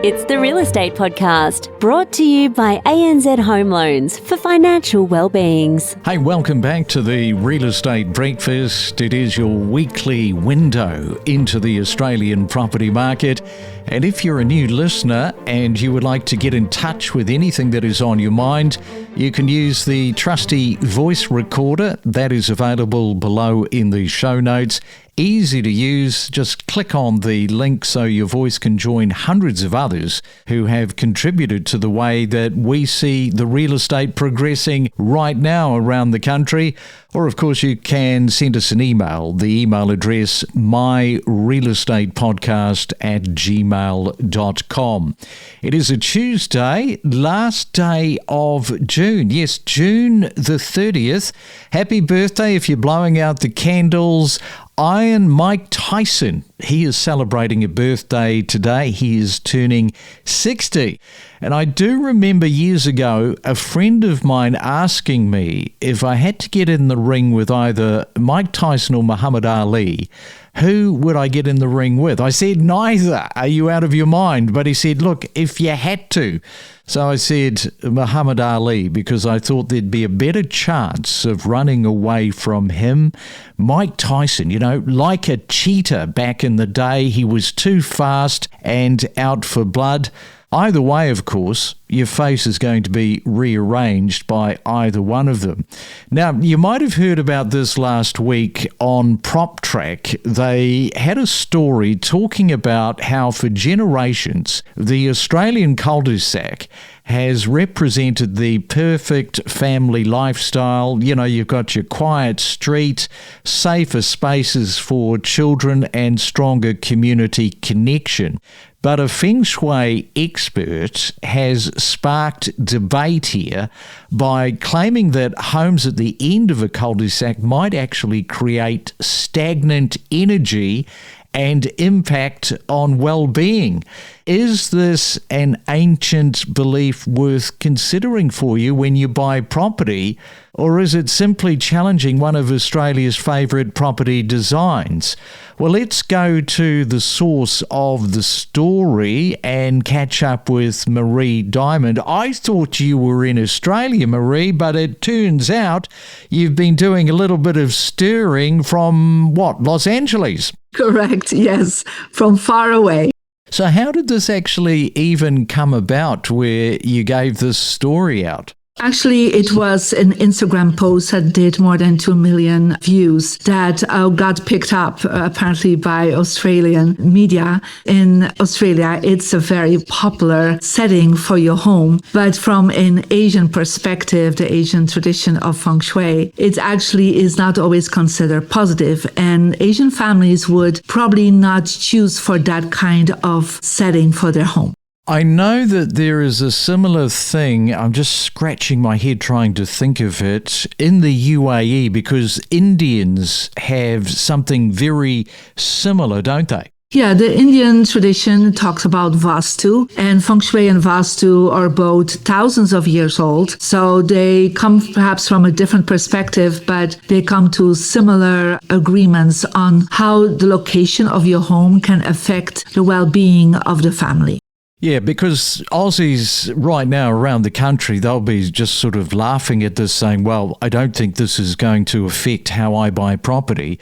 It's the Real Estate Podcast, brought to you by ANZ Home Loans for financial well-beings. Hey, welcome back to the Real Estate Breakfast. It is your weekly window into the Australian property market. And if you're a new listener and you would like to get in touch with anything that is on your mind, you can use the trusty voice recorder that is available below in the show notes. Easy to use, just click on the link so your voice can join hundreds of others who have contributed to the way that we see the real estate progressing right now around the country. Or of course you can send us an email, the email address myrealestatepodcast@gmail.com. It is a Tuesday, last day of June. Yes, June the 30th. Happy birthday if you're blowing out the candles. Iron Mike Tyson, he is celebrating a birthday today. He is turning 60. And I do remember years ago a friend of mine asking me if I had to get in the ring with either Mike Tyson or Muhammad Ali, who would I get in the ring with? I said, neither. Are you out of your mind? But he said, look, if you had to. So I said Muhammad Ali because I thought there'd be a better chance of running away from him. Mike Tyson, like a cheetah back in the day, he was too fast and out for blood. Either way, of course, your face is going to be rearranged by either one of them. Now, you might have heard about this last week on Prop Track. They had a story talking about how for generations, the Australian cul-de-sac has represented the perfect family lifestyle. You've got your quiet street, safer spaces for children and stronger community connection. But a Feng Shui expert has sparked debate here by claiming that homes at the end of a cul-de-sac might actually create stagnant energy and impact on well-being. Is this an ancient belief worth considering for you when you buy property, or is it simply challenging one of Australia's favourite property designs? Well, let's go to the source of the story and catch up with Marie Diamond. I thought you were in Australia, Marie, but it turns out you've been doing a little bit of stirring from, Los Angeles? Correct, yes, from far away. So how did this actually even come about where you gave this story out? Actually, it was an Instagram post that did more than 2 million views that got picked up apparently by Australian media. In Australia, it's a very popular setting for your home. But from an Asian perspective, the Asian tradition of Feng Shui, it actually is not always considered positive. And Asian families would probably not choose for that kind of setting for their home. I know that there is a similar thing, I'm just scratching my head trying to think of it, in the UAE, because Indians have something very similar, don't they? Yeah, the Indian tradition talks about Vastu, and Feng Shui and Vastu are both thousands of years old. So they come perhaps from a different perspective, but they come to similar agreements on how the location of your home can affect the well-being of the family. Yeah, because Aussies right now around the country, they'll be just sort of laughing at this saying, well, I don't think this is going to affect how I buy property.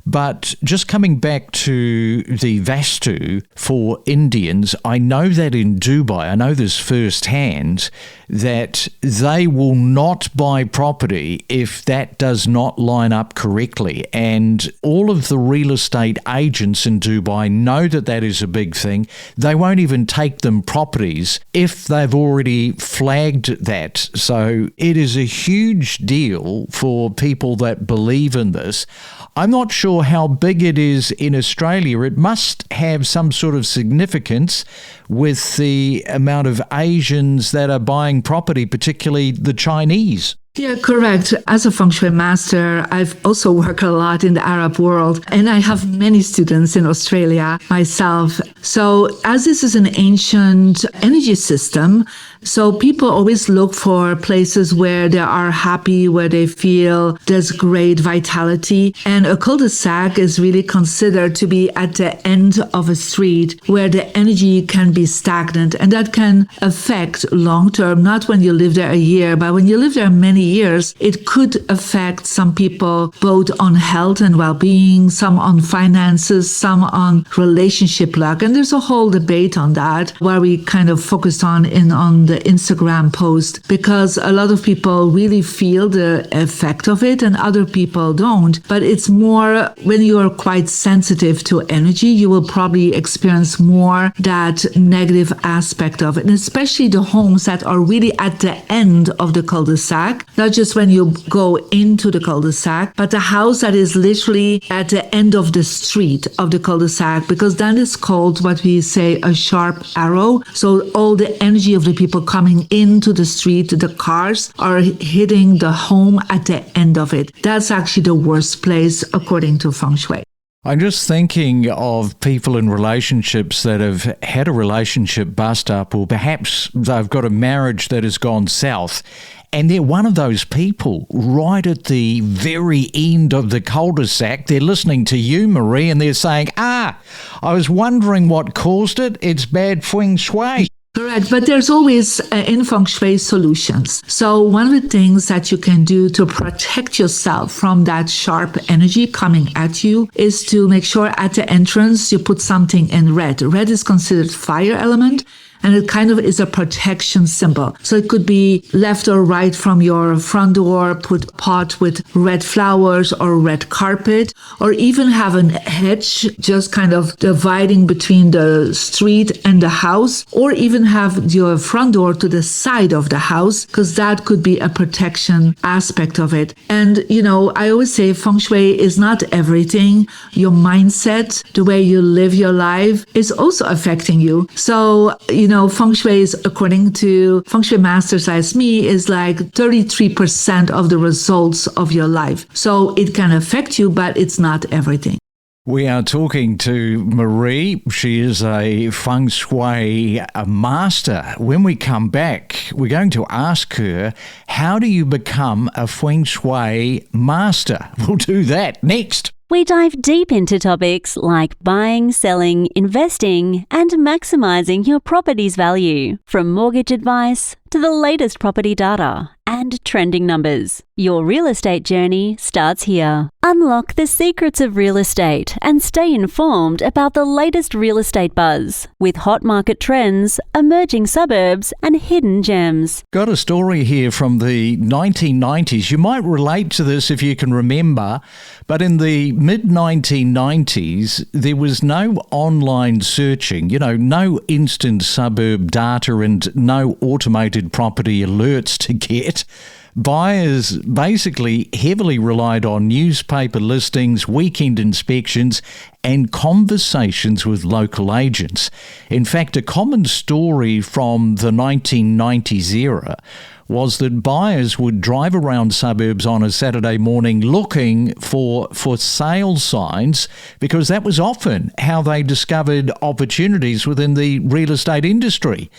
But just coming back to the Vastu for Indians, I know that in Dubai, I know this firsthand, that they will not buy property if that does not line up correctly. And all of the real estate agents in Dubai know that that is a big thing. They won't even take them properties if they've already flagged that. So it is a huge deal for people that believe in this. I'm not sure how big it is in Australia. It must have some sort of significance with the amount of Asians that are buying property, particularly the Chinese. Yeah, correct. As a Feng Shui master, I've also worked a lot in the Arab world, and I have many students in Australia myself. So as this is an ancient energy system, So people always look for places where they are happy, where they feel there's great vitality. And a cul-de-sac is really considered to be at the end of a street where the energy can be stagnant. And that can affect long-term, not when you live there a year, but when you live there many years, it could affect some people both on health and well-being, some on finances, some on relationship luck. And there's a whole debate on that where we kind of focused on the Instagram post, because a lot of people really feel the effect of it and other people don't. But it's more when you are quite sensitive to energy, you will probably experience more that negative aspect of it. And especially the homes that are really at the end of the cul-de-sac, not just when you go into the cul-de-sac, but the house that is literally at the end of the street of the cul-de-sac, because that is called what we say a sharp arrow. So all the energy of the people coming into the street, the cars, are hitting the home at the end of it. That's actually the worst place according to Feng Shui. I'm just thinking of people in relationships that have had a relationship bust up, or perhaps they've got a marriage that has gone south, and they're one of those people right at the very end of the cul-de-sac. They're listening to you, Marie, and they're saying, I was wondering what caused it. It's bad feng shui. Correct, but there's always in Feng Shui solutions. So one of the things that you can do to protect yourself from that sharp energy coming at you is to make sure at the entrance you put something in red. Red is considered fire element, and it kind of is a protection symbol. So it could be left or right from your front door, put a pot with red flowers or red carpet, or even have a hedge just kind of dividing between the street and the house, or even have your front door to the side of the house, because that could be a protection aspect of it. And, I always say Feng Shui is not everything. Your mindset, the way you live your life is also affecting you. So, Feng Shui is, according to Feng Shui masters as me, is like 33% of the results of your life. So it can affect you, but it's not everything. We are talking to Marie. She is a Feng Shui master. When we come back, we're going to ask her, how do you become a Feng Shui master? We'll do that next. We dive deep into topics like buying, selling, investing, and maximizing your property's value, from mortgage advice to the latest property data and trending numbers. Your real estate journey starts here. Unlock the secrets of real estate and stay informed about the latest real estate buzz with hot market trends, emerging suburbs, and hidden gems. Got a story here from the 1990s. You might relate to this if you can remember, but in the mid-1990s, there was no online searching, no instant suburb data and no automated property alerts to get. Buyers basically heavily relied on newspaper listings, weekend inspections, and conversations with local agents. In fact, a common story from the 1990s era was that buyers would drive around suburbs on a Saturday morning looking for sale signs, because that was often how they discovered opportunities within the real estate industry.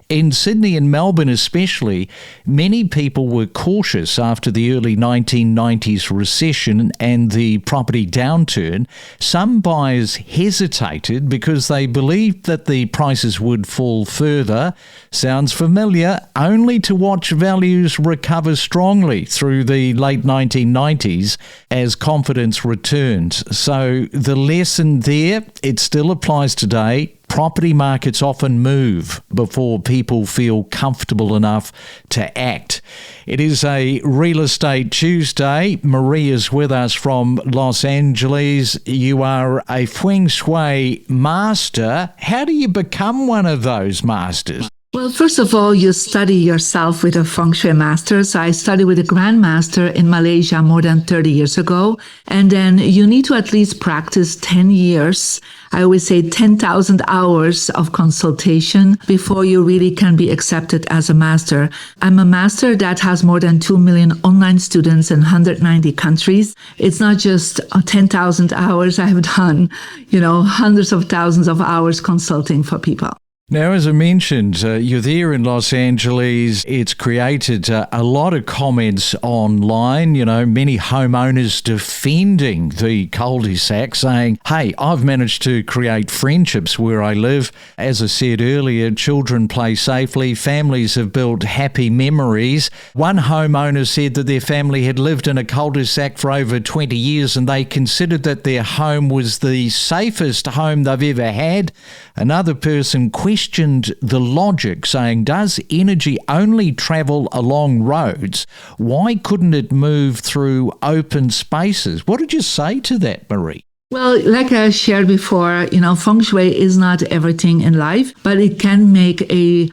In Sydney and Melbourne especially, many people were cautious after the early 1990s recession and the property downturn. Some buyers hesitated because they believed that the prices would fall further. Sounds familiar? Only to watch values recover strongly through the late 1990s as confidence returned. So the lesson there, it still applies today. Property markets often move before people feel comfortable enough to act. It is a Real Estate Tuesday. Marie is with us from Los Angeles. You are a Feng Shui master. How do you become one of those masters? Well, first of all, you study yourself with a Feng Shui master. So I studied with a grandmaster in Malaysia more than 30 years ago. And then you need to at least practice 10 years. I always say 10,000 hours of consultation before you really can be accepted as a master. I'm a master that has more than 2 million online students in 190 countries. It's not just 10,000 hours. I have done, hundreds of thousands of hours consulting for people. Now, as I mentioned, you're there in Los Angeles. It's created a lot of comments online, many homeowners defending the cul-de-sac, saying, hey, I've managed to create friendships where I live. As I said earlier, children play safely, families have built happy memories. One homeowner said that their family had lived in a cul-de-sac for over 20 years and they considered that their home was the safest home they've ever had. Another person questioned the logic, saying, does energy only travel along roads? Why couldn't it move through open spaces? What did you say to that, Marie? Well, like I shared before, Feng Shui is not everything in life, but it can make a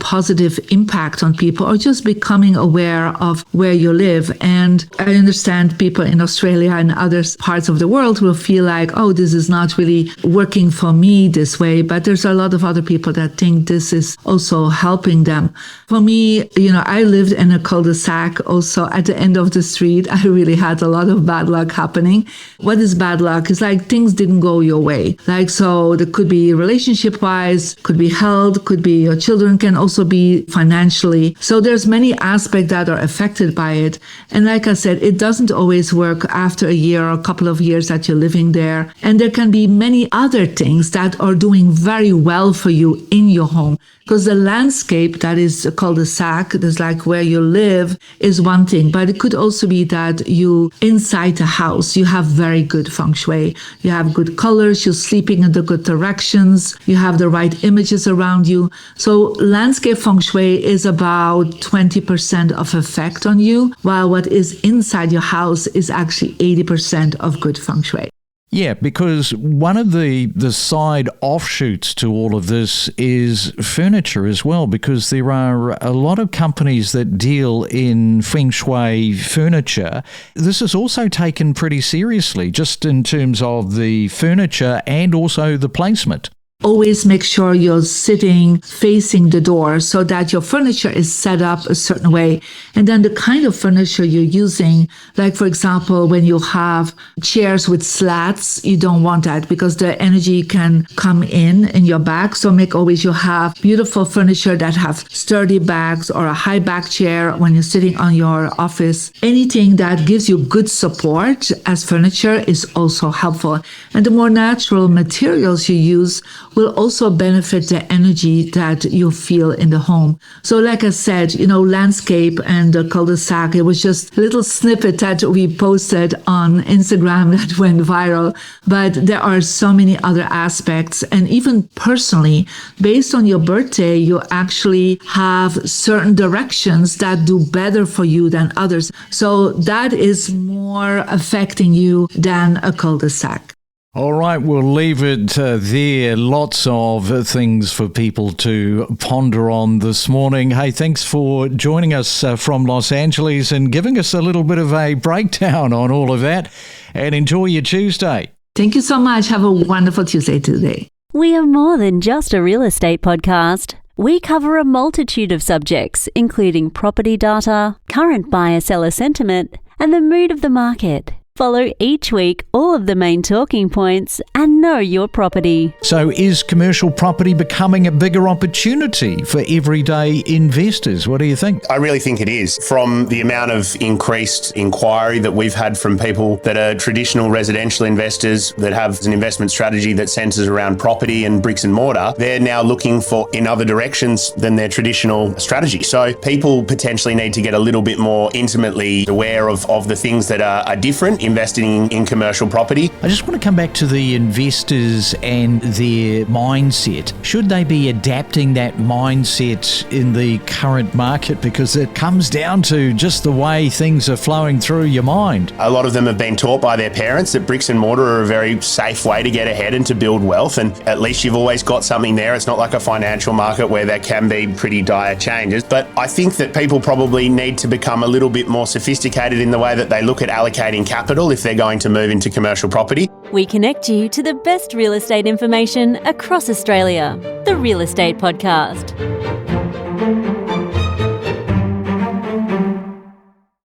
positive impact on people, or just becoming aware of where you live. And I understand people in Australia and other parts of the world will feel like, oh, this is not really working for me this way. But there's a lot of other people that think this is also helping them. For me, I lived in a cul-de-sac also at the end of the street. I really had a lot of bad luck happening. What is bad luck? It's like things didn't go your way. So there could be relationship-wise, could be health, could be your children, can also be financially. So there's many aspects that are affected by it. And like I said, it doesn't always work after a year or a couple of years that you're living there. And there can be many other things that are doing very well for you in your home. Because the landscape that is cul-de-sac, that's like where you live, is one thing. But it could also be that you, inside the house, you have very good feng shui. You have good colors, you're sleeping in the good directions, you have the right images around you. So landscape feng shui is about 20% of effect on you, while what is inside your house is actually 80% of good feng shui. Yeah, because one of the side offshoots to all of this is furniture as well, because there are a lot of companies that deal in Feng Shui furniture. This is also taken pretty seriously, just in terms of the furniture and also the placement. Always make sure you're sitting facing the door so that your furniture is set up a certain way. And then the kind of furniture you're using, like for example, when you have chairs with slats, you don't want that because the energy can come in your back. So make always you have beautiful furniture that have sturdy backs, or a high back chair when you're sitting on your office. Anything that gives you good support as furniture is also helpful. And the more natural materials you use will also benefit the energy that you feel in the home. So like I said, landscape and the cul-de-sac, it was just a little snippet that we posted on Instagram that went viral. But there are so many other aspects. And even personally, based on your birthday, you actually have certain directions that do better for you than others. So that is more affecting you than a cul-de-sac. All right, we'll leave it there. Lots of things for people to ponder on this morning. Hey, thanks for joining us from Los Angeles and giving us a little bit of a breakdown on all of that. And enjoy your Tuesday. Thank you so much. Have a wonderful Tuesday today. We are more than just a real estate podcast. We cover a multitude of subjects, including property data, current buyer-seller sentiment, and the mood of the market. Follow each week all of the main talking points and know your property. So is commercial property becoming a bigger opportunity for everyday investors? What do you think? I really think it is. From the amount of increased inquiry that we've had from people that are traditional residential investors that have an investment strategy that centres around property and bricks and mortar, they're now looking for in other directions than their traditional strategy. So people potentially need to get a little bit more intimately aware of the things that are different investing in commercial property. I just want to come back to the investors and their mindset. Should they be adapting that mindset in the current market? Because it comes down to just the way things are flowing through your mind. A lot of them have been taught by their parents that bricks and mortar are a very safe way to get ahead and to build wealth, and at least you've always got something there. It's not like a financial market where there can be pretty dire changes. But I think that people probably need to become a little bit more sophisticated in the way that they look at allocating capital if they're going to move into commercial property. We connect you to the best real estate information across Australia. The Real Estate Podcast.